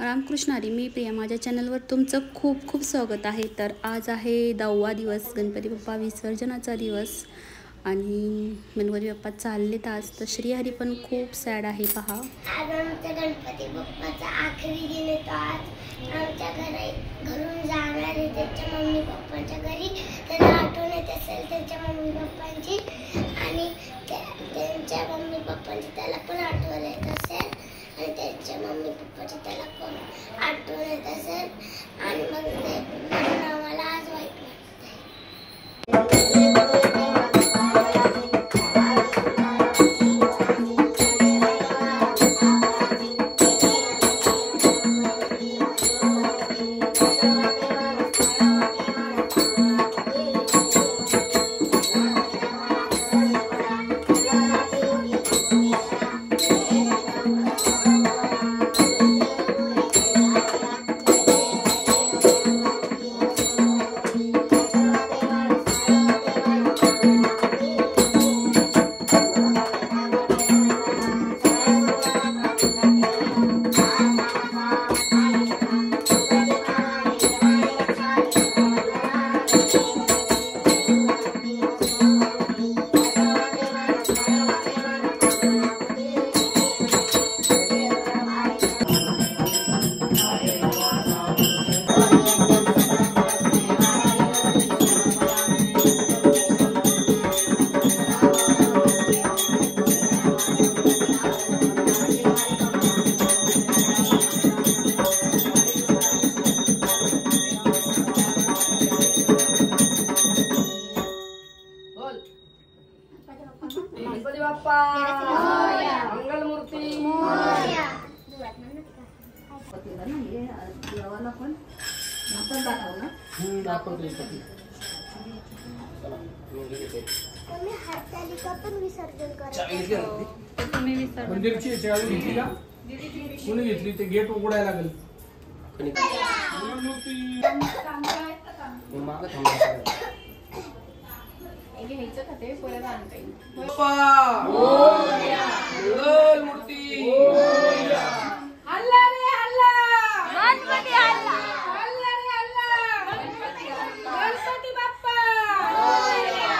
रामकृष्ण हरी, मी प्रिया. माझ्या चॅनलवर तुमचं खूप खूप स्वागत आहे. तर आज आहे 10वा दिवस, गणपती बाप्पा विसर्जनाचा दिवस आणि गणपती बाप्पा चाललेत आज. तर श्रीहरी पण खूप सॅड आहे. पहा, आज आमच्या गणपती बाप्पाचा आखरी दिन येतो. आज आमच्या घरून जाणार आहे त्याच्या मम्मी पप्पांच्या घरी. त्याला आठवण येत असेल त्याच्या मम्मी पप्पांची आणि त्यांच्या मम्मी पप्पांची त्याला पण आठवण येत असेल आणि त्याच्या मम्मी पप्पाची त्याला पण आठवण येत असेल आणि मग ते आम्हाला आज वाईट गणपती बाप्पा मंगल मूर्ती मोरया. देवाला पण आपण दाखवतो. तुम्ही हरतालिका पण विसर्जन करा. तुम्ही विसर्जन मंदिरची चावी घेतली का? कोणी घेतली? ते गेट उघडायला लागेल. घ्यायचं का ते परत आणता येईल. मूर्ती हल्ला रे हल्ला, गणपती हल्ला, हल्ला रे हल्ला, गणपती बाप्पा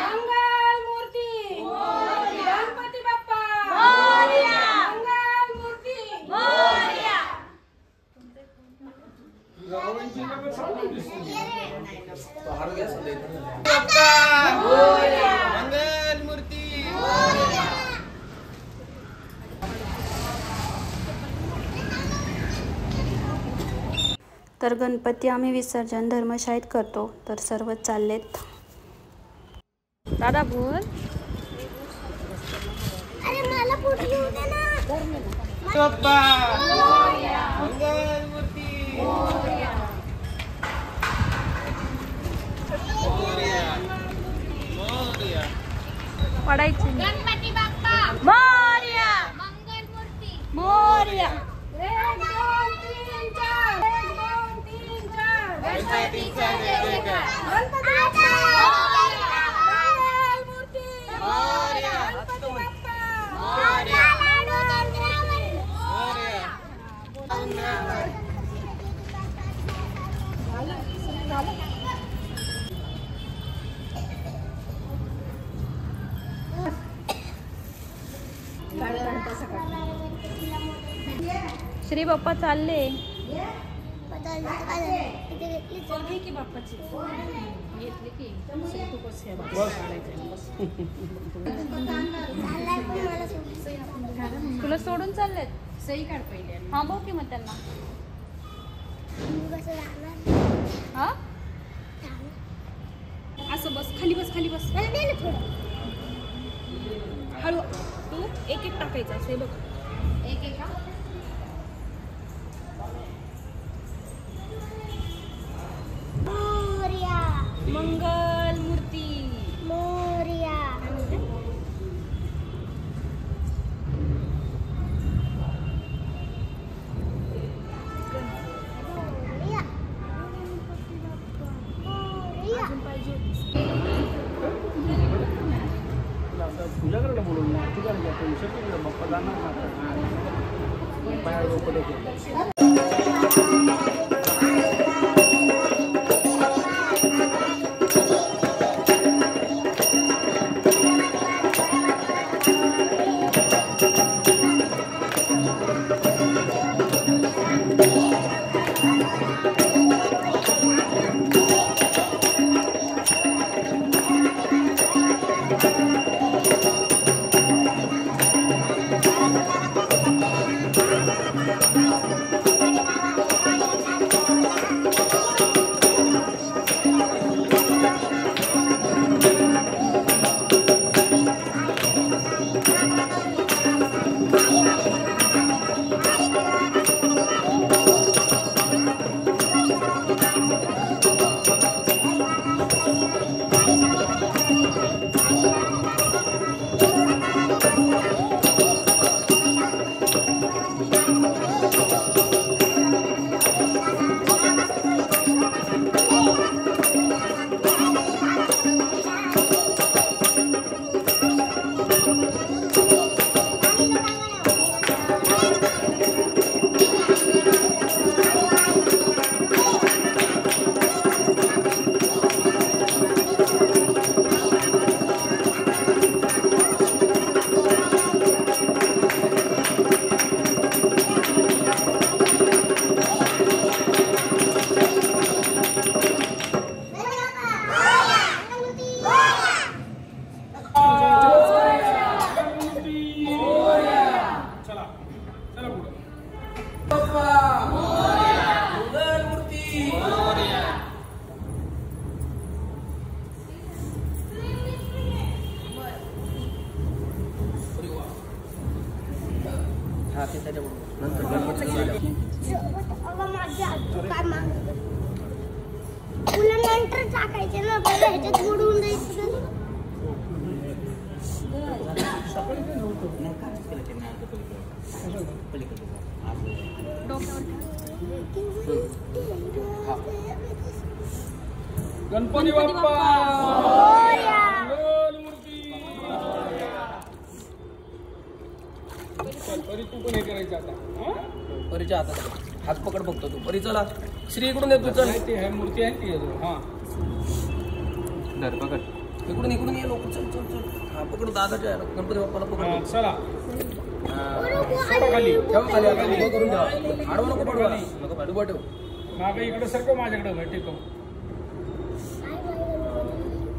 मंगल मूर्ती, गणपती बाप्पा मंगल मूर्ती. मंगल मूर्ती. तर गणपती आम्ही विसर्जन धर्मशाळेत करतो. तर सर्व चाललेत. दादा बोल. अरे मला फोटो घेऊ दे ना. बाप्पा मंगल मूर्ती. पडायची. गणपती बाप्पा मोरया मंगल मूर्ती मोरया. 1 2 3 4, 1 2 3 4, गणपतीचा जय जयकार. गणपती बाप्पा मंगल मूर्ती, मोरया. गणपती बाप्पा मोरया. लाडू चंद्रावर. श्री बाप्पा चालले. की बाप्पाची घेतली की तुला सोडून चाललेत. सही काढ पहिले. थांबव की मग त्यांना. हा असं बस, खाली बस, खाली बस. हळू. तू एक एक टाकायचं असं बघ. एक एक मोरया मंगल मूर्ती मोरया. पूजा करायला बोलून आरती करायला आपण बाप्पा जाणार ना. टाकायचे ना पहिले ह्याच्यात बुडवून द्यायचं. गणपती बाप्पा मोरया. मूर्ती. चल परी तू पण हे करायचं आता. परीच्या हातात हात पकड बघतो तू. परी चला श्री इकडून ये तू. चल नाही, ते आहे मूर्ती आहे ती अजून. हा धर पकड. इकडून इकडून ये लोक. चल चल चल. हा पकड दादाच्या गणपती बाप्पाला हा, पकड. चला खाली. खाली ठेव खाली आता उभं करून ठेवा. आडवं नको पडवा. नको पाडू ठेव. मागे इकडे सारखं माझ्याकडे टेकव.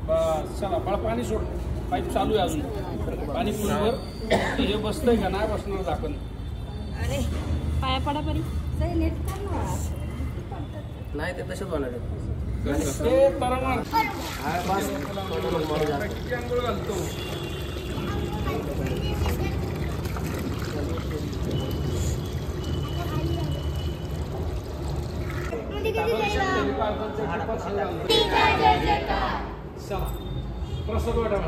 बस चला बाळा पाणी सोड. पाईप चालू आहे अजून. पाणी फुलवर. हे बसतंय का नाही बसणार झाकण. पाया पडा परी. नाही ते तसेच होणार आहे. ते तरंगणार. हा बस. किती अंघोळ घालतो. चला प्रसाद वाटा.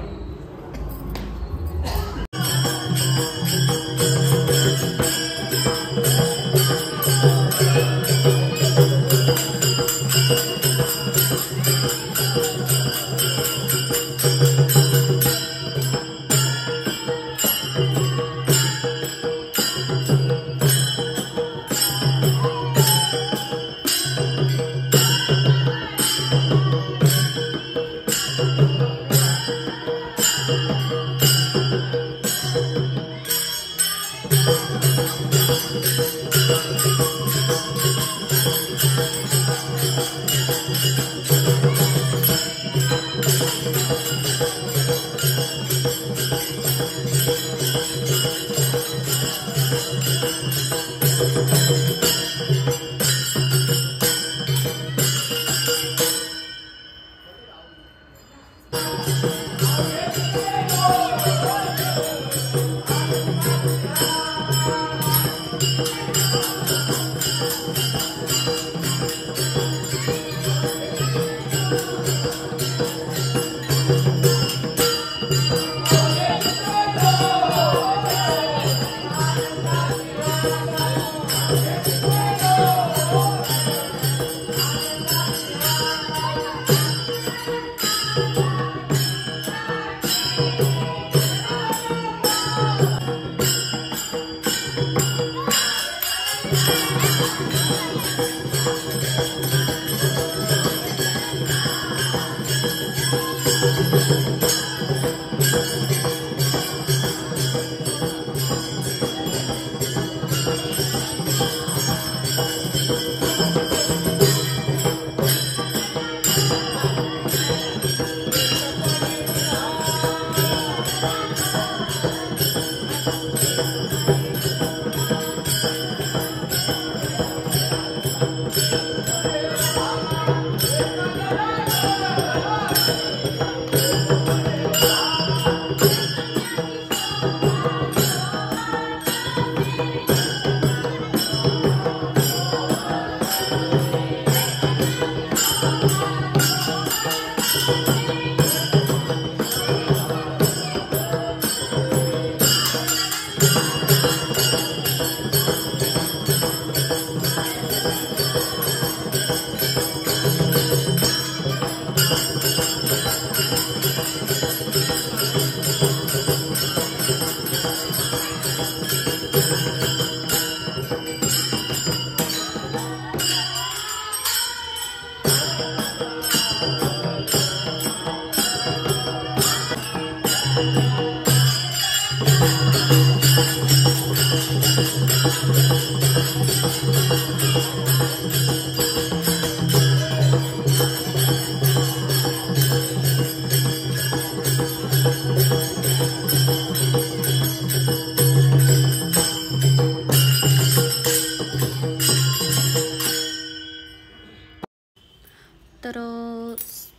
तर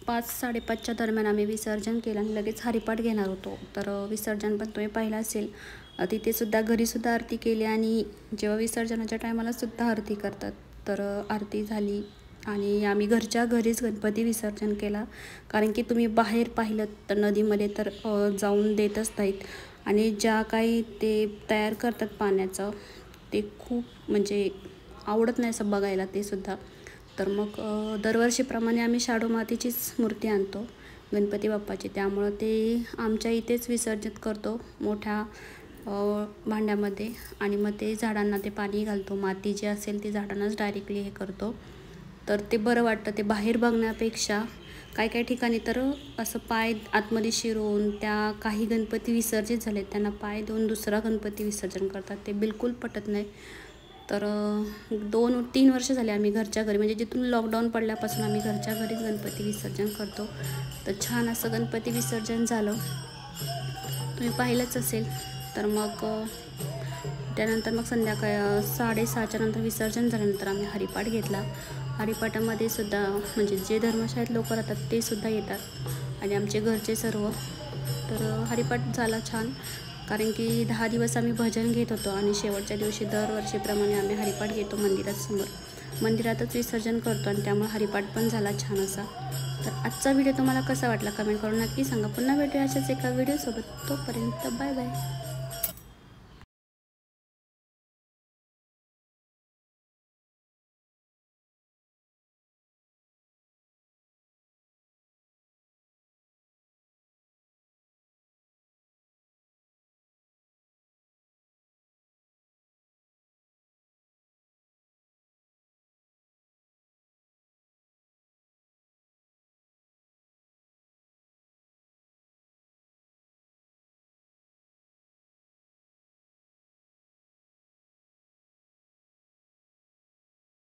5-5:30च्या दरम्यान आम्ही विसर्जन केलं आणि लगेच हरिपाठ घेणार होतो. तर विसर्जन पण तुम्ही पाहिलं असेल. तिथेसुद्धा घरीसुद्धा आरती केली आणि जेव्हा विसर्जनाच्या टायमाला सुद्धा आरती करतात. तर आरती झाली. आणि आम्ही घरच्या घरीच गणपती विसर्जन केला, कारण की तुम्ही बाहेर पाहिलं तर नदीमध्ये तर जाऊन देतच नाहीत आणि ज्या काही ते तयार करतात पाण्याचं ते खूप म्हणजे आवडत नाही असं बघायला ते सुद्धा. तर मग दरवर्षीप्रमाणे आम्ही शाडू मातीचीच मूर्ती आणतो गणपती बाप्पाची, त्यामुळं ते आमच्या इथेच विसर्जित करतो मोठ्या भांड्यामध्ये आणि मग ते झाडांना ते पाणी घालतो. माती जी असेल ती झाडांनाच डायरेक्टली हे करतो, तर ते बरं वाटतं. ते बाहेर बघण्यापेक्षा काही ठिकाणी तर असं पाय आतमध्ये शिरवून त्या काही गणपती विसर्जित झाले त्यांना पाय देऊन दुसरा गणपती विसर्जन करतात, ते बिलकुल पटत नाही. तर 2-3 वर्ष झाले आम्ही घरच्या घरी, म्हणजे जिथून लॉकडाऊन पडल्यापासून आम्ही घरच्या घरीच गणपती विसर्जन करतो. तर छान असं गणपती विसर्जन झालं, तुम्ही पाहिलंच असेल. तर मग त्यानंतर मग संध्याकाळी 6:30च्या नंतर विसर्जन झाल्यानंतर आम्ही हरिपाठ घेतला. हरिपाठामध्ये सुद्धा म्हणजे जे धर्मशाळेत लोक राहतात ते सुद्धा येतात आणि आमचे घरचे सर्व. तर हरिपाठ झाला छान, कारण की 10 दिवस आम्ही भजन घेत होतो आणि शेवटच्या दिवशी दरवर्षीप्रमाणे आम्ही हरिपाठ घेतो मंदिरातच विसर्जन करतो आणि त्यामुळे हरिपाठ पण झाला छान असा. तर आजचा व्हिडिओ तुम्हाला कसा वाटला कमेंट करून नक्की सांगा. पुन्हा भेटूया अशाच एका व्हिडिओसोबत. तोपर्यंत बाय बाय.